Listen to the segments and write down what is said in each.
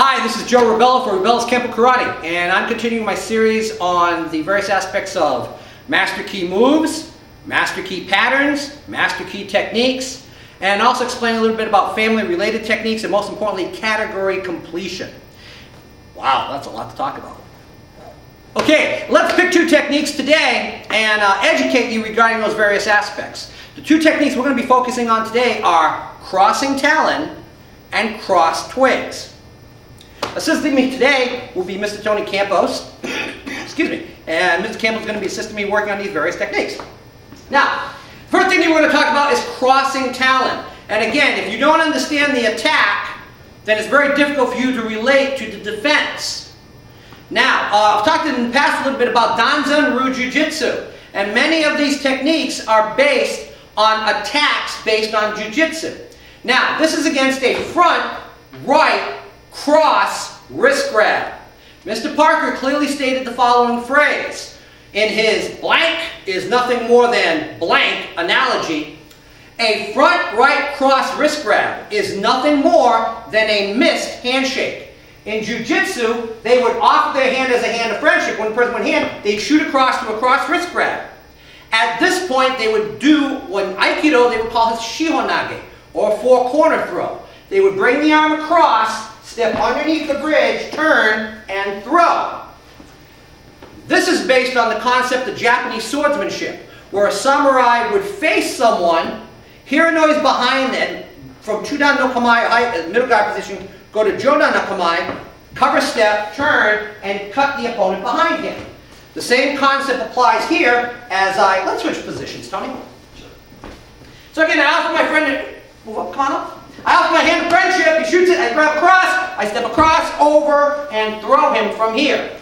Hi, this is Joe Rebelo for Rebelo's Kenpo Karate, and I'm continuing my series on the various aspects of Master Key moves, Master Key patterns, Master Key techniques, and also explaining a little bit about family-related techniques and most importantly, category completion. Wow, that's a lot to talk about. Okay, let's pick two techniques today and educate you regarding those various aspects. The two techniques we're going to be focusing on today are crossing Talon and cross Twigs. Assisting me today will be Mr. Tony Campos, excuse me, and Mr. Campos is going to be assisting me working on these various techniques. Now, first thing we're going to talk about is crossing Talon. And again, if you don't understand the attack, then it's very difficult for you to relate to the defense. Now, I've talked in the past a little bit about Danzan Ryu Jujutsu, and many of these techniques are based on attacks based on Jujutsu. Now, this is against a front, right, cross, wrist grab. Mr. Parker clearly stated the following phrase. In his blank is nothing more than blank analogy, a front, right, cross, wrist grab is nothing more than a missed handshake. In Jiu-Jitsu, they would offer their hand as a hand of friendship. When the person went hand, they'd shoot across to a cross wrist grab. At this point, they would do what in Aikido they would call his shihonage, or four-corner throw. They would bring the arm across, step underneath the bridge, turn, and throw. This is based on the concept of Japanese swordsmanship, where a samurai would face someone, hear a noise behind them, from Chudan no Kamae, middle guard position, go to Jodan no Kamae, cover step, turn, and cut the opponent behind him. The same concept applies here as let's switch positions, Tony. So again, I offer my friend, move up, come on up. I offer my hand of friendship, he shoots it, I grab across, I step across, over, and throw him from here.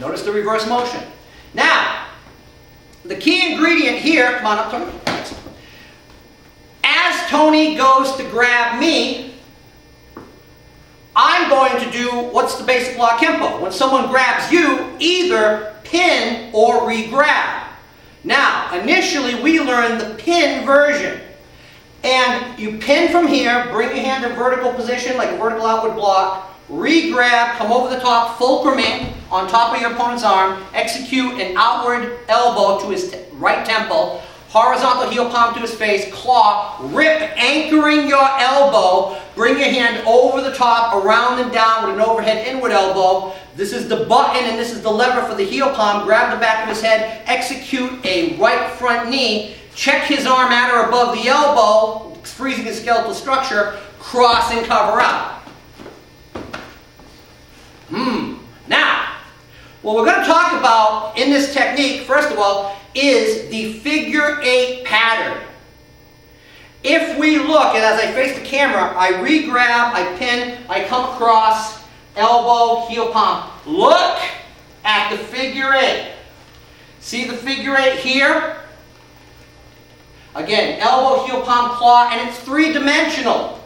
Notice the reverse motion. Now, the key ingredient here, come on up, Tony. As Tony goes to grab me, I'm going to do what's the basic law of Kenpo. When someone grabs you, either pin or re-grab. Now, initially we learned the pin version. And you pin from here, bring your hand to vertical position like a vertical outward block, re-grab, come over the top, fulcruming on top of your opponent's arm, execute an outward elbow to his right temple, horizontal heel palm to his face, claw, rip, anchoring your elbow, bring your hand over the top, around and down with an overhead inward elbow. This is the button and this is the lever for the heel palm. Grab the back of his head, execute a right front knee, check his arm at or above the elbow, freezing his skeletal structure, cross and cover out. Now, what we're going to talk about in this technique, first of all, is the figure 8 pattern. If we look, and as I face the camera, I re-grab, I pin, I come across, elbow, heel palm. Look at the figure 8. See the figure 8 here? Again, elbow, heel, palm, claw, and it's three-dimensional.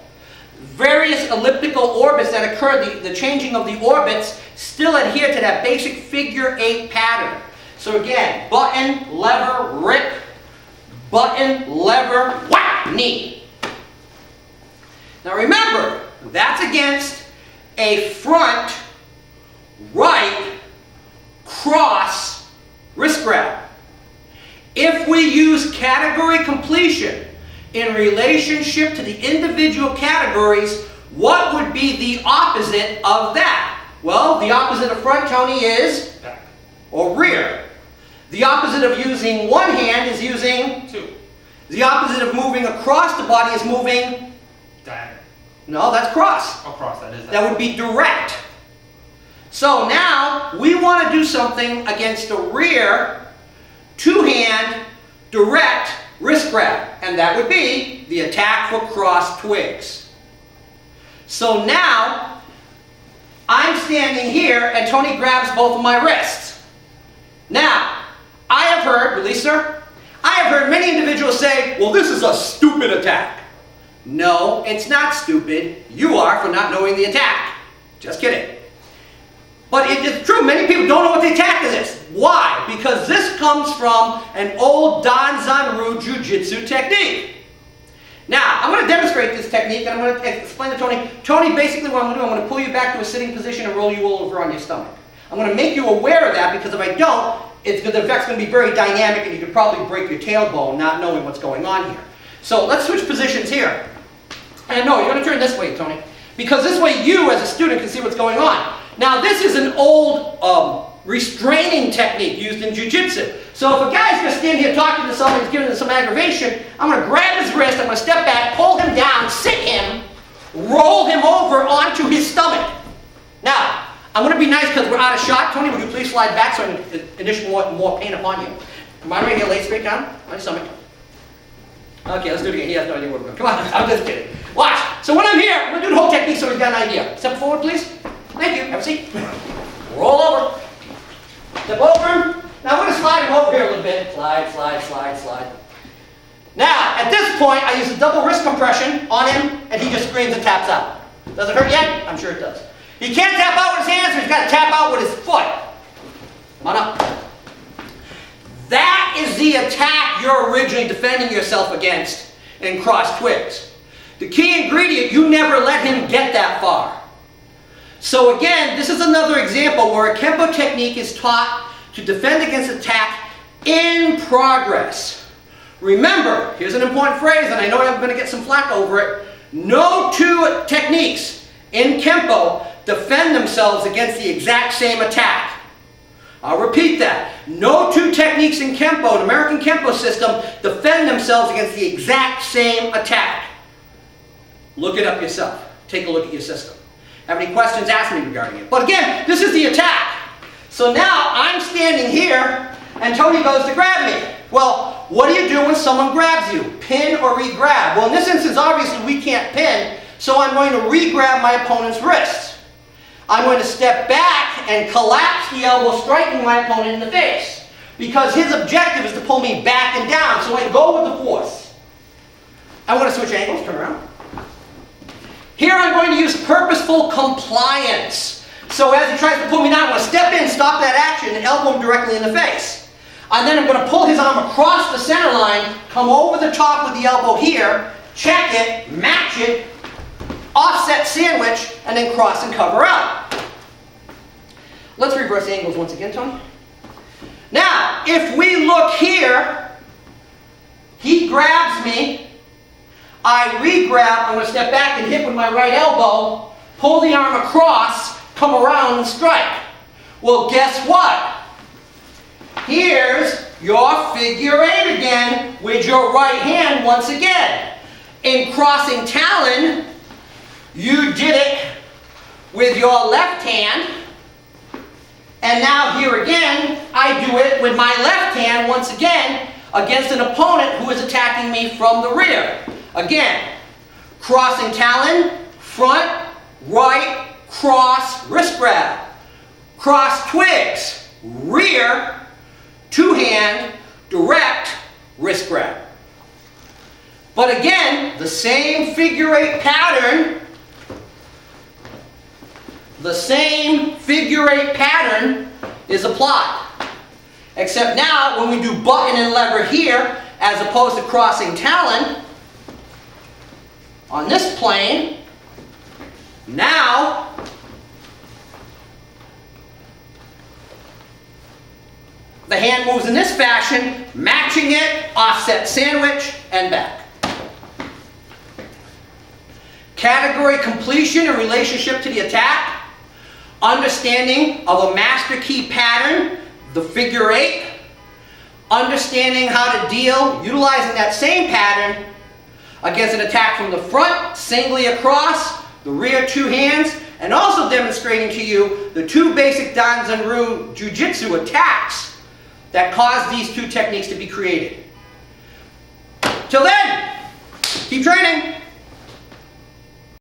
Various elliptical orbits that occur, the changing of the orbits, still adhere to that basic figure 8 pattern. So again, button, lever, rip, button, lever, whack, knee. Now remember, that's against a front, right, cross, wrist grab. If we use category completion in relationship to the individual categories, what would be the opposite of that? Well, the opposite of front, Tony, is back or rear. The opposite of using one hand is using two. The opposite of moving across the body is moving diagonal. No, that's cross. Oh, cross, that is that. That would be direct. So now we want to do something against the rear, two-hand, direct wrist grab, and that would be the attack for cross twigs. So now, I'm standing here and Tony grabs both of my wrists. Now, I have heard, release sir, I have heard many individuals say, well, this is a stupid attack. No, it's not stupid. You are for not knowing the attack. Just kidding. But it is true, many people don't know what the attack is. Why? Because this comes from an old Danzan Ryu Jujutsu technique. Now, I'm going to demonstrate this technique, and I'm going to explain to Tony. Tony, basically what I'm going to do, I'm going to pull you back to a sitting position and roll you over on your stomach. I'm going to make you aware of that, because if I don't, the effect's going to be very dynamic, and you could probably break your tailbone not knowing what's going on here. So let's switch positions here. And no, you're going to turn this way, Tony, because this way you, as a student, can see what's going on. Now, this is an old restraining technique used in Jiu-Jitsu. So if a guy's going to stand here talking to someone who's giving him some aggravation, I'm going to grab his wrist, I'm going to step back, pull him down, sit him, roll him over onto his stomach. Now, I'm going to be nice because we're out of shot. Tony, would you please slide back so I can initiate more pain upon you? Come on, right here, lay straight down on your stomach. Okay, let's do it again. He has no idea where we're going. Come on, I'm just kidding. Watch. So when I'm here, I'm going to do the whole technique so he's got an idea. Step forward, please. Thank you. Have a seat. Roll over. Step over him. Now we're going to slide him over here a little bit. Slide, slide, slide, slide. Now, at this point, I use a double wrist compression on him, and he just screams and taps out. Does it hurt yet? I'm sure it does. He can't tap out with his hands, so he's got to tap out with his foot. Come on up. That is the attack you're originally defending yourself against in cross twigs. The key ingredient, you never let him get that far. So again, this is another example where a Kenpo technique is taught to defend against attack in progress. Remember, here's an important phrase, and I know I'm going to get some flack over it. No two techniques in Kenpo defend themselves against the exact same attack. I'll repeat that. No two techniques in Kenpo, an American Kenpo system, defend themselves against the exact same attack. Look it up yourself. Take a look at your system. Have any questions, ask me regarding it. But again, this is the attack. So now I'm standing here and Tony goes to grab me. Well, what do you do when someone grabs you? Pin or re-grab? Well, in this instance, obviously we can't pin, so I'm going to re-grab my opponent's wrist. I'm going to step back and collapse the elbow, striking my opponent in the face. Because his objective is to pull me back and down, so I go with the force. I want to switch angles, turn around. Here I'm going to use purposeful compliance. So as he tries to pull me down, I'm going to step in, stop that action, and elbow him directly in the face. And then I'm going to pull his arm across the center line, come over the top with the elbow here, check it, match it, offset sandwich, and then cross and cover out. Let's reverse angles once again, Tony. Now, if we look here, he grabs me, I re-grab, I'm going to step back and hit with my right elbow, pull the arm across, come around and strike. Well, guess what? Here's your figure eight again with your right hand once again. In crossing Talon, you did it with your left hand, and now here again, I do it with my left hand once again against an opponent who is attacking me from the rear. Again, crossing Talon, front, right, cross, wrist grab. Cross Twigs, rear, two-hand, direct, wrist grab. But again, the same figure eight pattern, is applied. Except now, when we do button and lever here, as opposed to crossing Talon, on this plane, now, the hand moves in this fashion, matching it, offset sandwich, and back. Category completion in relationship to the attack. Understanding of a master key pattern, the figure eight. Understanding how to deal, utilizing that same pattern against an attack from the front, singly across, the rear two hands, and also demonstrating to you the two basic Danzan Ryu Jujutsu attacks that caused these two techniques to be created. Till then, keep training.